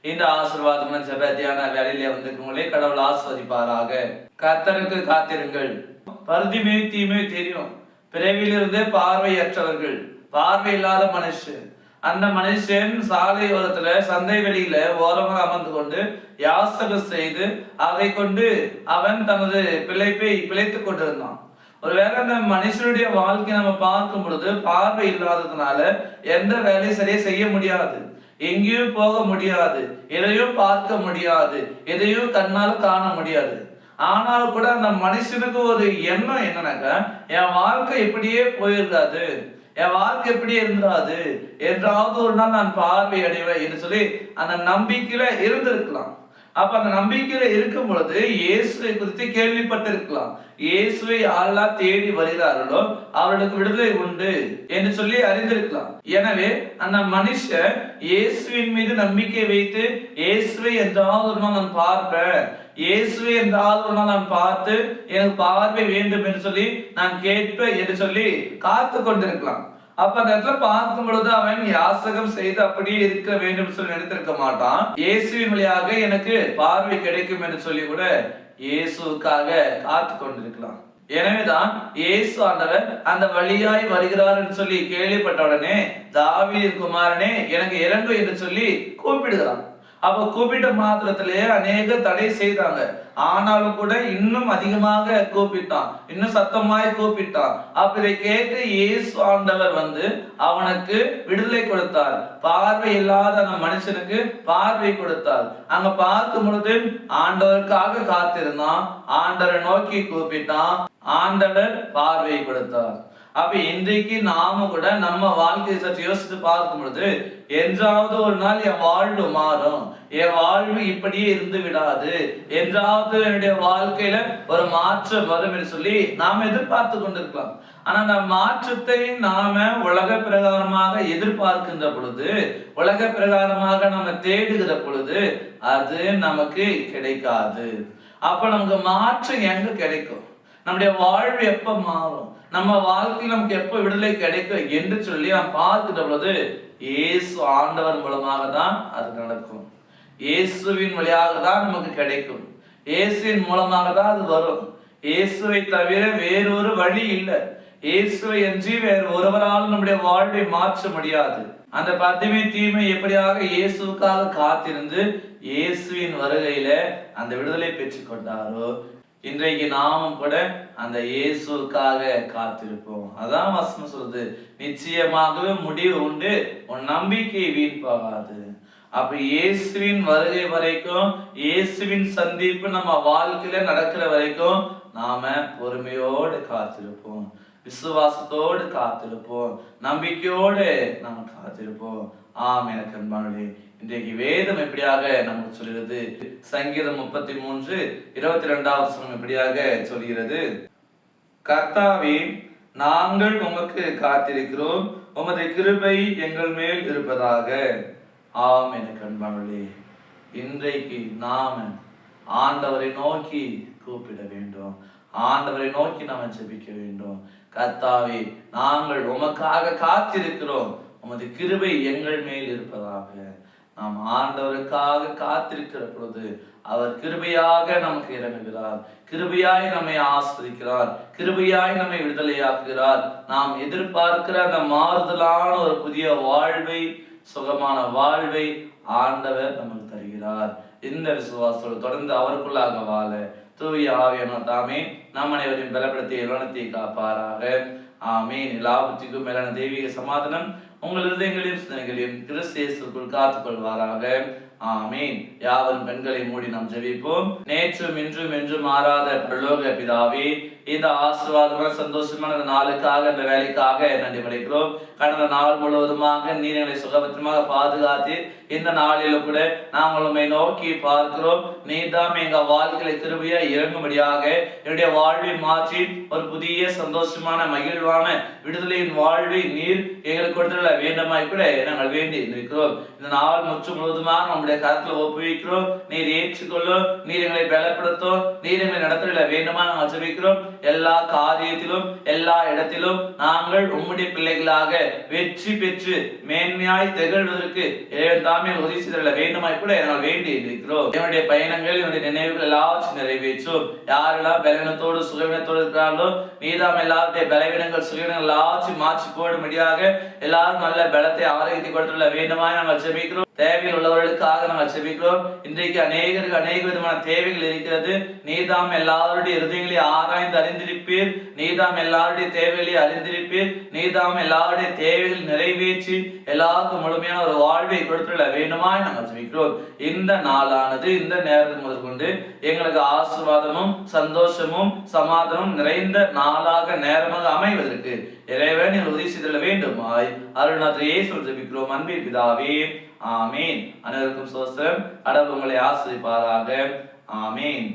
இந்த ஆசீர்வாதமான ஜெப தியான வேலையிலே வந்திருக்கவங்களே கடவுள் ஆஸ்வதிப்பாராக. கர்த்தருக்கு காத்திருங்கள். பருதிமே தீமே தெரியும். பிறவிலிருந்தே பார்வையற்றவர்கள், பார்வை இல்லாத மனுஷன். அந்த மனுஷன் சாலையோரத்துல சந்தை வெளியில ஓரமாக அமர்ந்து கொண்டு யாசகம் செய்து அதை கொண்டு அவன் தனது பிழைப்பை பிழைத்துக் கொண்டிருந்தான். ஒருவேளை அந்த மனுஷனுடைய வாழ்க்கை நம்ம பார்க்கும் பொழுது பார்வை இல்லாததுனால எந்த வேலையும் சரியா செய்ய முடியாது, எங்கேயும் போக முடியாது, எதையும் பார்க்க முடியாது, எதையும் கண்ணால காண முடியாது. ஆனாலும் கூட அந்த மனுஷனுக்கு ஒரு எண்ணம் என்னன்னாக்கா, என் வாழ்க்கை இப்படியே போயிருக்காது, என் வாழ்க்கை எப்படியே இருந்துடாது, என்றாவது ஒரு நாள் நான் பார்வை அடைவேன் என்று சொல்லி அந்த நம்பிக்கையில இருந்திருக்கலாம். அப்ப அந்த நம்பிக்கையில இருக்கும் பொழுது இயேசுவை குறித்து கேள்விப்பட்டிருக்கலாம். இயேசுவை யாரெல்லாம் தேடி வருகிறார்களோ அவர்களுக்கு விடுதலை உண்டு என்று சொல்லி அறிந்திருக்கலாம். எனவே அந்த மனுஷன் இயேசுவின் மீது நம்பிக்கை வைத்து இயேசுவை என்றாவது ஒரு நாள் நான் பார்ப்பேன், இயேசுவை என்றாவது ஒரு நாள் நான் பார்த்து எனக்கு பார்வை வேண்டும் என்று சொல்லி நான் கேட்பேன் என்று சொல்லி காத்து கொண்டிருக்கலாம். அப்ப அந்த இடத்துல பார்க்கும் பொழுது அவன் யாசகம் செய்து அப்படியே இருக்க வேண்டும் சொல்லி நினைத்திருக்க மாட்டான். இயேசுவின் வழியாக எனக்கு பார்வை கிடைக்கும் என்று சொல்லி கூட இயேசுக்காக காத்து கொண்டிருக்கலாம். எனவேதான் இயேசு ஆண்டவர் அந்த வழியாய் வருகிறார் என்று சொல்லி கேள்விப்பட்ட உடனே தாவீது குமாரனே எனக்கு இறங்கு என்று சொல்லி கூப்பிடுகிறான். அப்ப கூப்பிட்ட மாத்திரத்திலேயே அநேக தடை செய்தாங்க. ஆனாலும் கூட இன்னும் அதிகமாக கூப்பிட்டான், இன்னும் சத்தமாய் கூப்பிட்டான். அப்ப இதை கேட்டு இயேசு ஆண்டவர் வந்து அவனுக்கு விடுதலை கொடுத்தார். பார்வை இல்லாத அந்த மனுஷனுக்கு பார்வை கொடுத்தார். அங்க பார்க்கும் பொழுது ஆண்டவருக்காக காத்திருந்தான், ஆண்டவரை நோக்கி கூப்பிட்டான், ஆண்டவர் பார்வை கொடுத்தார். அப்ப இன்றைக்கு நாம கூட நம்ம வாழ்க்கையை சற்று யோசித்து பார்க்கும் பொழுது என்றாவது ஒரு நாள் என் வாழ்வு மாறும், என் வாழ்வு இப்படியே இருந்து விடாது, என்றாவது என்னுடைய வாழ்க்கையில ஒரு மாற்றம் வரும் என்று சொல்லி நாம எதிர்பார்த்து கொண்டிருக்கலாம். ஆனா அந்த மாற்றத்தை நாம உலக பிரகாரமாக எதிர்பார்க்கின்ற பொழுது, உலக பிரகாரமாக நம்ம தேடுகிற பொழுது அது நமக்கு கிடைக்காது. அப்ப நமக்கு மாற்றம் எங்க கிடைக்கும், நம்முடைய வாழ்வு எப்ப மாறும், நம்ம வாழ்க்கையில் நமக்கு எப்ப விடுதலை கிடைக்கும் என்று சொல்லி நாம் பார்க்கின்ற பொழுது இயேசு ஆண்டவர் மூலமாக தான் அது நடக்கும். இயேசுவின் வழியாக தான் நமக்கு கிடைக்கும், இயேசுவின் மூலமாக தான் அது வரும். இயேசுவை தவிர வேறொரு வழி இல்லை. இயேசுவை என்று வேறு ஒருவரால் நம்முடைய வாழ்வை மாற்ற முடியாது. அந்த பத்திமை தீமை எப்படியாக இயேசுக்காக காத்திருந்து இயேசுவின் வருகையில அந்த விடுதலை பெற்றுக் கொண்டாரோ, இன்றைக்கு நாமும் கூட அந்த இயேசுக்காக காத்திருப்போம். அதான் வசனம் சொல்லுது, நிச்சயமாகவே முடிவு உண்டு, உன் நம்பிக்கை வீண் போகாது. அப்ப இயேசுவின் வருகை வரைக்கும், இயேசுவின் சந்திப்பு நம்ம வாழ்க்கையில நடக்கிற வரைக்கும் நாம பொறுமையோடு காத்திருப்போம், விசுவாசத்தோடு காத்திருப்போம், நம்பிக்கையோடு நம்ம காத்திருப்போம். எனக்கு அன்பானே, இன்றைக்கு வேதம் எப்படியாக நமக்கு சொல்கிறது, சங்கீதம் 33:22 எப்படியாக சொல்கிறது, கர்த்தாவே நாங்கள் உமக்கு காத்திருக்கிறோம், உமது கிருபை எங்கள் மேல் இருப்பதாக. எனக்கு அன்பானே, இன்றைக்கு நாம ஆண்டவரை நோக்கி கூப்பிட வேண்டும், ஆண்டவரை நோக்கி நாம் ஜெபிக்க வேண்டும். கர்த்தாவே நாங்கள் உமக்காக காத்திருக்கிறோம், உமது கிருபை எங்கள் மேல் இருப்பதாக. நாம் ஆண்டவருக்காக காத்திருக்கிற பொழுது அவர் கிருபையாக நமக்கு இறங்குகிறார், கிருபையாய் நம்மை ஆஸ்வதிக்கிறார், கிருபையாய் நம்மை விடுதலையாக்குகிறார். நாம் எதிர்பார்க்கிற அந்த மாறுதலான ஒரு புதிய வாழ்வை, சுகமான வாழ்வை ஆண்டவர் நமக்கு தருகிறார். இந்த விசுவாசத்தோடு தொடர்ந்து அவருக்குள்ளாக வாழ தூய ஆவியானவர் தாமே நம் அனைவரையும் பலப்படுத்தி இலவனத்தை காப்பாராக. ஆமீன். எல்லாவற்றுக்கும் மேலான தெய்வீக சமாதானம் உங்கள் இருதயங்களையும் சிந்தனைகளையும் கிறிஸ்து இயேசுவுக்குள் காத்துக் கொள்வாராக. ஆமீன். யாவரும் பெண்களை மூடி நாம் ஜெபிப்போம். நேற்றும் இன்றும் என்றும் மாறாத பரலோக பிதாவே, இந்த ஆசீர்வாதமான சந்தோஷமான நாளுக்காக, இந்த வேலைக்காக நன்றி படைக்கிறோம். கடந்த நாள் முழுவதுமாக நீர் எங்களை சுகபத்திரமாக பாதுகாத்து இந்த நாளிலும் கூட நாங்கள் உண்மை நோக்கி பார்க்கிறோம். நீர் தான் எங்க வாழ்க்கையில கிருபையா இறங்கும்படியாக என்னுடைய வாழ்வை மாற்றி ஒரு புதிய சந்தோஷமான மகிழ்வான விடுதலையின் வாழ்வை நீர் எங்களுக்கு கொடுத்துள்ள வேண்டுமாய் கூட நாங்கள் வேண்டி இருக்கிறோம். இந்த நாள் முற்று முழுவதுமாக நம்முடைய உங்களுடைய கருத்துல ஒப்புவிக்கிறோம். நீர் ஏற்றுக்கொள்ளும், நீர் எங்களை பலப்படுத்தும், நீர் எங்களை நடத்தல வேண்டுமா நாங்கள் ஜெபிக்கிறோம். எல்லா காரியத்திலும் எல்லா இடத்திலும் நாங்கள் உம்முடைய பிள்ளைகளாக வெற்றி பெற்று மேன்மையாய் திகழ்வதற்கு தாமே உதவி செய்தல வேண்டுமாய் கூட நாங்கள் வேண்டி இருக்கிறோம். என்னுடைய பயணங்கள் என்னுடைய நினைவுகள் எல்லாவற்றையும் நிறைவேற்றும். யாரெல்லாம் பலவீனத்தோடு சுகவீனத்தோடு இருக்கிறார்களோ நீதாம் எல்லாருடைய பலவீனங்கள் சுகவீனங்கள் எல்லாவற்றையும் மாற்றி போடும்படியாக எல்லாரும் நல்ல பலத்தை ஆரோக்கியத்தை கொடுத்துள்ள வேண்டுமாய் நாங்கள் ஜெபிக்கிறோம். தேவையில் உள்ளவர்களுக்காக நாங்கள் ஜெபிக்கிறோம். இன்றைக்கு அநேக விதமான தேவைகள் இருக்கிறது. நீதாம் எல்லாருடைய இருதயங்களை ஆராய்ந்து அறிந்திருப்பீர். நீதாம் எல்லாருடைய தேவைகளை அறிந்திருப்பீர். நீதாம் எல்லாருடைய தேவைகள் நிறைவேற்றி எல்லாருக்கும் முழுமையான ஒரு வாழ்வை கொடுத்துள்ள வேண்டுமாய் நாங்கள் ஜெபிக்கிறோம். இந்த நாளானது இந்த நேரத்தில் முதற்கொண்டு எங்களுக்கு ஆசீர்வாதமும் சந்தோஷமும் சமாதானமும் நிறைந்த நாளாக நேரமாக அமைவதற்கு இறைவன் உதவி செய்தல வேண்டுமாய் அருள்நாதர் இயேசுவில் ஜெபிக்கிறோம். அன்பின் பிதாவே, ஆமீன். அனைவருக்கும் ஸ்தோத்திரம். கடவுள் உங்களை ஆசீர்வதிப்பாராக. ஆமீன்.